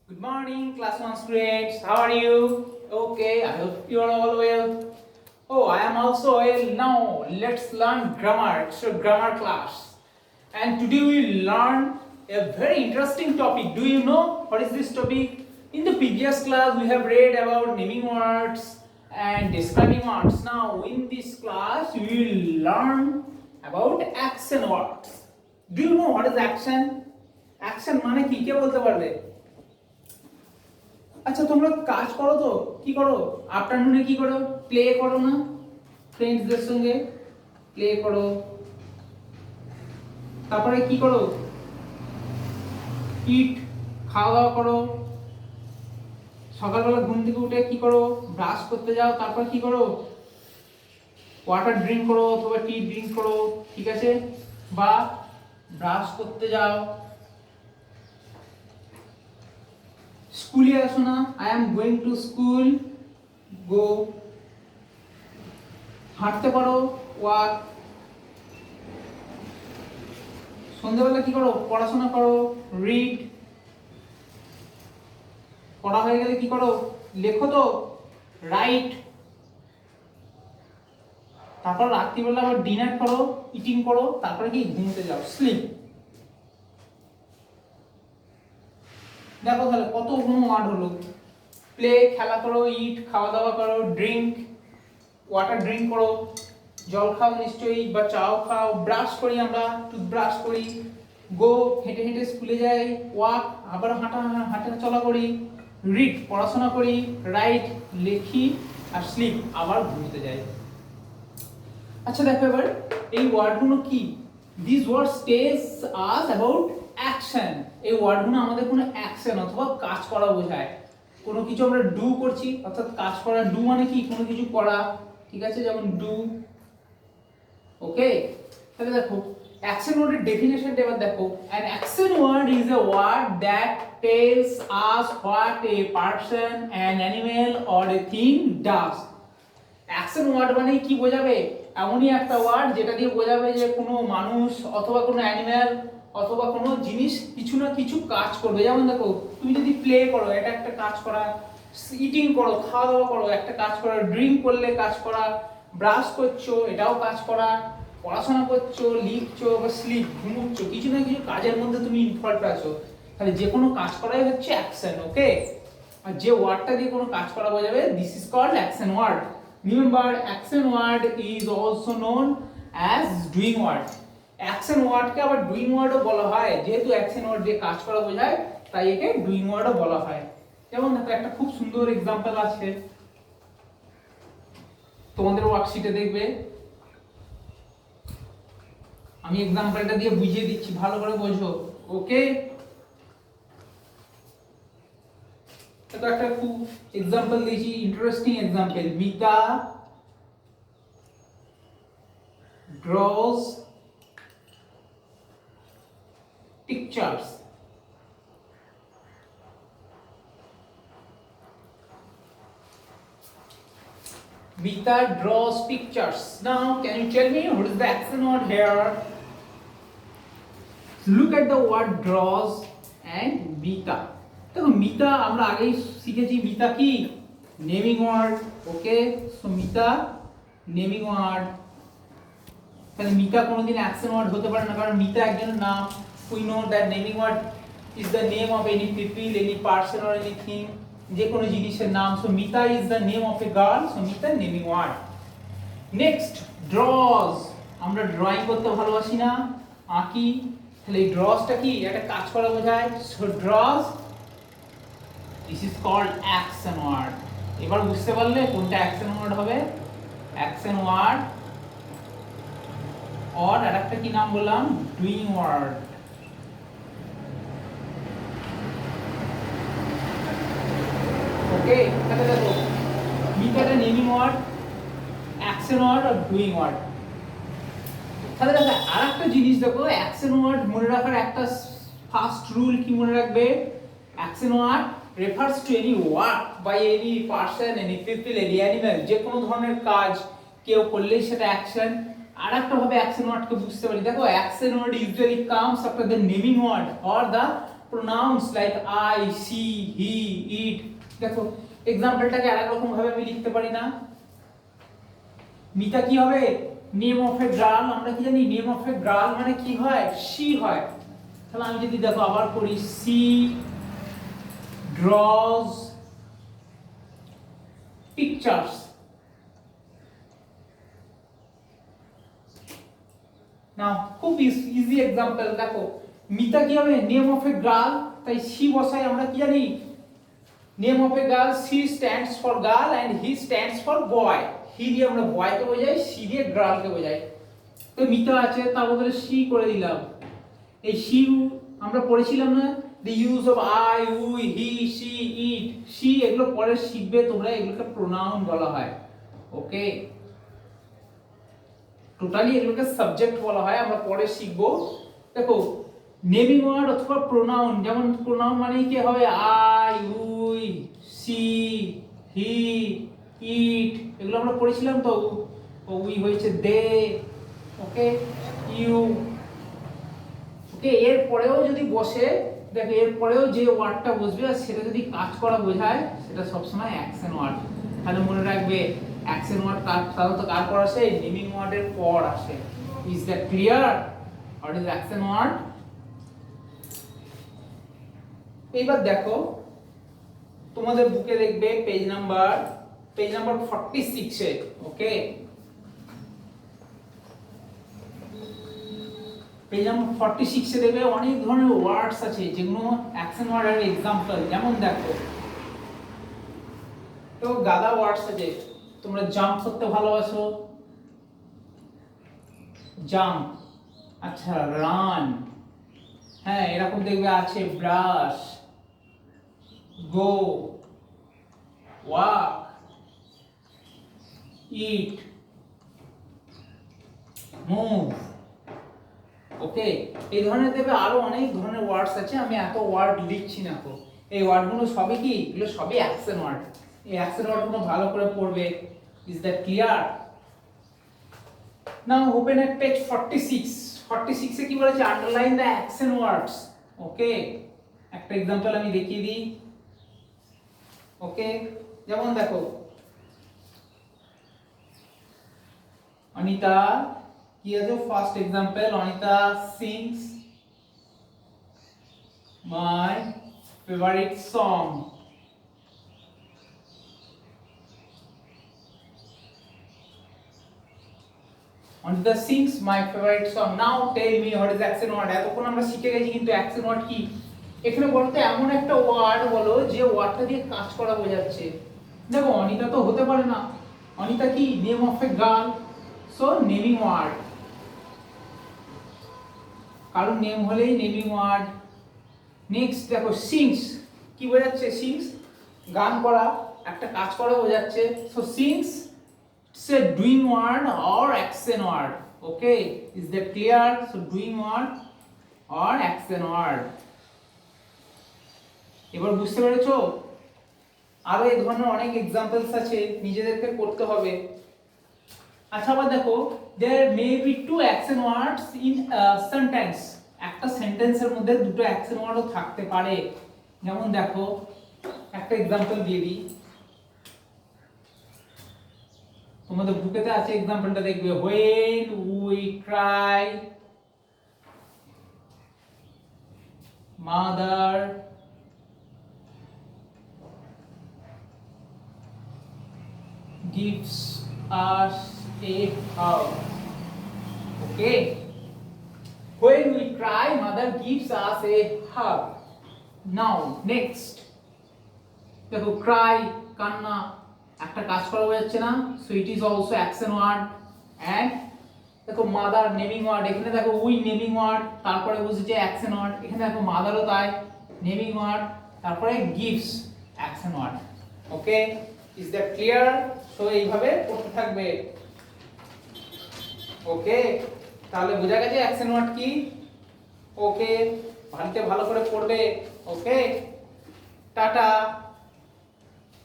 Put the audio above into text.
Good morning, class 1 students. How are you? Okay, I hope you are all well. Oh, I am also well. Now, let's learn grammar. It's a grammar class. And today we learn a very interesting topic. Do you know what is this topic? In the previous class, we have read about naming words and describing words. Now, in this class, we will learn about action words. Do you know what is action? Action মানে কি কে বলতে পারবে? আচ্ছা তোমরা কাজ করো তো কি করো আফটারনুনে কি করো প্লে করো না ফ্রেন্ডসদের সঙ্গে প্লে করো তারপরে কি করো ইট খাওয়া দাওয়া করো সকালবেলা ঘুম থেকে উঠে কি করো ব্রাশ করতে যাও তারপর কি করো ওয়াটার ড্রিঙ্ক করো অথবা টি ড্রিঙ্ক করো ঠিক আছে বা ব্রাশ করতে যাও স্কুলে আসো না I am going to school go হাঁটতে পারো ওয়াক সন্ধ্যাবেলা কি করো পড়াশোনা করো রিড পড়া হয়ে গেলে কি করো লেখো তো রাইট তারপর রাত্রিবেলা আবার ডিনার করো ইটিং করো তারপরে কি ঘুমোতে যাও স্লিপ দেখো তাহলে কতগুলো ওয়ার্ড হলো প্লে খেলা করো ইট খাওয়া দাওয়া করো ড্রিঙ্ক ওয়াটার ড্রিঙ্ক করো জল খাও নিশ্চয়ই বা চাও খাও ব্রাশ করি আমরা টুথব্রাশ করি গো হেঁটে হেঁটে স্কুলে যাই ওয়াক আবার হাঁটা চলা করি রিড পড়াশোনা করি রাইট লেখি আর স্লিপ আবার ঘুমোতে যাই আচ্ছা দেখো এবার এই ওয়ার্ডগুলো কি this words tells us about action এই ওয়ার্ডগুলো আমাদের কোনো অ্যাকশন অথবা কাজ করা বোঝায় কোনো কিছু আমরা ডু করছি অর্থাৎ কাজ করা ডু মানে কি কোনো কিছু করা ঠিক আছে যেমন ডু ওকে তাহলে দেখো অ্যাকশন ওয়ার্ডের ডেফিনেশনটা এবার দেখো an action word is a word that tells us what a person an animal or a thing does action word মানে কি বোঝাবে এমনই একটা ওয়ার্ড যেটা দিয়ে বোঝাবে যে কোনো মানুষ অথবা কোনো অ্যানিম্যাল অথবা কোনো জিনিস কিছু না কিছু কাজ করবে যেমন দেখো তুমি যদি প্লে করো এটা একটা কাজ করা ইটিং করো খাওয়া দাওয়া করো একটা কাজ করা ড্রিঙ্ক করলে কাজ করা ব্রাশ করছো এটাও কাজ করা পড়াশোনা করছো লিখছো বা স্লিপ ঘুমোচ্ছো কিছু না কিছু কাজের মধ্যে তুমি ইনভলভ আছো তাহলে যে কোনো কাজ করাই হচ্ছে অ্যাকশন ওকে আর যে ওয়ার্ডটা দিয়ে কোনো কাজ করা বোঝাবে this is called action word remember action word is also known as doing word action ওয়ার্ডকে আবার ডুইং ওয়ার্ডও বলা হয় যেহেতু অ্যাকশন ওয়ার্ড দিয়ে কাজ করা বোঝায় তাই একে ডুইং ওয়ার্ডও বলা হয় যেমন দেখো একটা খুব সুন্দর এক্সাম্পল আছে তোমাদের ওয়ার্কশিটে দেখবে আমি এক্সাম্পলটা দিয়ে বুঝিয়ে দিচ্ছি ভালো করে বোঝো ওকে এটা একটা খুব এক্সাম্পল দিয়েছি interesting example Mita draws pictures Mita draws pictures. Now, can you tell me what is the action word here? Look at the word draws and Mita. দেখো মিতা আমরা আগেই শিখেছি মিতা কি naming word okay so Mita naming word তাহলে মিতা কোনোদিন action word হতে পারে না কারণ মিতা একজনের নাম we know that naming word is the name of any people any person or anything যে কোনো জিনিসের নাম so Mita is the name of a girl so Mita naming word next draws আমরা ড্রয়িং করতে ভালোবাসি না আঁকি তাহলে এই ড্রজটা কি একটা কাজ করা বোঝায় so draws this is called action word এবার বুঝতে পারলে কোনটা অ্যাকশন ওয়ার্ড হবে অ্যাকশন ওয়ার্ড और আরেকটা কি নাম বললাম ডুইং ওয়ার্ড ওকে তাহলে দেখো মিটাটা নেমিং ওয়ার্ড অ্যাকশন ওয়ার্ড আর ডুইং ওয়ার্ড তাহলে দেখো আরেকটা জিনিস দেখো অ্যাকশন ওয়ার্ড মনে রাখার একটা ফার্স্ট রুল কি মনে রাখবে action word refers to any work by any person any people any animal যে কোনো ধরনের কাজ কেউ করলেই সেটা অ্যাকশন আরেকটা ভাবে অ্যাকশন ওয়ার্ডকে বুঝতে পারি দেখো action word usually comes after the naming word or the pronouns like I, she, he, it. দেখো এক্সাম্পলটাকে আরেক রকম ভাবে আমি লিখতে পারি না? মিতা কি হবে? Name of a girl. আমরা কি জানি নেম অফ এ গার্ল মানে কি হয়? শি হয়। তাহলে আমি যদি দেখো আবার করি, সি draws pictures। নাও খুব ইজি এক্সাম্পল, দেখো মিতা কি হবে? নেম অফ এ গার্ল, তাই সি বসাই। আমরা কি জানি name of a girl, she stands for girl and he stands for boy. He দিয়ে আমরা বয়কে বোঝাই, সি দিয়ে গার্লকে বোঝাই। তো মিতা আছে, তার বদলে সি করে দিলাম। এই সি আমরা পড়েছিলাম না, the use of I, we, he, she, it, she, এগুলো পরে শিখবে তোমরা, এগুলোকে প্রোনাউন বলা হয়। ওকে, টোটালি এগুলোকে সাবজেক্ট বলা হয়, আমরা পরে শিখবো। দেখো নেমিং ওয়ার্ড অথবা প্রোনাউন, যেমন প্রোনাউন মানে কি হবে? I, we, she, he, it, এগুলো আমরা পড়েছিলাম তো। we হয়েছে they, ওকে, you, ওকে। এর পরেও যদি বসে, দেখো এর পরেও যে ওয়ার্ডটা বসবে আর সেটা যদি কাজ করা বোঝায়, সেটা সবসময় অ্যাকশন ওয়ার্ড। তাহলে মনে রাখবে অ্যাকশন ওয়ার্ড সাধারণত কার পর আসে? নেমিং ওয়ার্ডের পর আসে। Is that clear? What is action word? এইবার দেখো তোমাদের বুকে দেখবে পেজ নাম্বার 46 এ। ওকে, পেজ নাম্বার 46 এ দেখবে অনেক ধরনের ওয়ার্ডস আছে যেগুলো অ্যাকশন ওয়ার্ডের এক্সাম্পল। যেমন দেখো তো গাদা ওয়ার্ডস আছে। তোমরা জাম্প করতে ভালোবাসো, জাম্প। আচ্ছা, রান, হ্যাঁ এরকম দেখবে আছে। ব্রাশ, গো, ওয়াক, ইট, মুভ। ওকে, এই ধরনের দেখবে আরো অনেক ধরনের ওয়ার্ডস আছে, আমি এত ওয়ার্ড লিখছি না তো। এই ওয়ার্ডগুলো সবই কি? এগুলো সবই অ্যাকশন ওয়ার্ড। এই অ্যাকশন ওয়ার্ডগুলো ভালো করে পড়বে। Is that clear? Now open at page 46। 46 এ কি বলেছে? আন্ডারলাইন দ্য অ্যাকশন ওয়ার্ডস। ওকে, একটা एग्जांपल আমি দেখিয়ে দিই। ওকে, যেমন দেখো অনিতা কি আছে? First example, Anita sings my favorite song। Anita sings my favorite song। Now tell me what is action word. এতক্ষণ আমরা শিখে গেছি, কিন্তু অ্যাকশন ওয়ার্ড কি? এখানে বলতে এমন একটা ওয়ার্ড বলো যে ওয়ার্ডটা দিয়ে কাজ করা বোঝাচ্ছে। দেখো অনিতা তো হতে পারে না, অনিতা কি? Name of a girl, so naming word. কারণ নেম হলেই নেমিং ওয়ার্ড। নেক্সট দেখো সিংস, কি বোঝাচ্ছে? সিংস গান করা, একটা কাজ করা বোঝাচ্ছে। So sings it's a doing word or action word. Okay, is that clear? So doing word or action word. এবার বুঝতে পেরেছো? আরো এই ধরনের অনেক एग्जांपल्स আছে, নিজেদেরকে করতে হবে। আচ্ছা, আবার দেখো there may be two action words in a sentence। একটা সেন্টেন্সের মধ্যে দুটো অ্যাকশন ওয়ার্ডও থাকতে পারে। যেমন দেখো একটা एग्जांपल দিয়ে দিই, তোমাদের বুকেতে আছে एग्जांपलটা দেখবে। when we cry, mother gives us a hug। Okay, when we cry, mother gives us a hug। Now next দেখো cry কান্না, একটা কাজ করা বোঝাচ্ছে না, so it is also action word। and দেখো mother নেমিং ওয়ার্ড, এখানে দেখো we নেমিং ওয়ার্ড, তারপরে বুঝেছে অ্যাকশন ওয়ার্ড। এখানে দেখো মাদারও তাই নেমিং ওয়ার্ড, তারপরে gives action word. Okay, is that clear? So এইভাবে পড়তে থাকবে। ওকে, তাহলে বোঝা গেছে অ্যাকশন ওয়ার্ড কি? ওকে, বাড়িতে ভালো করে পড়বে। ওকে, টাটা।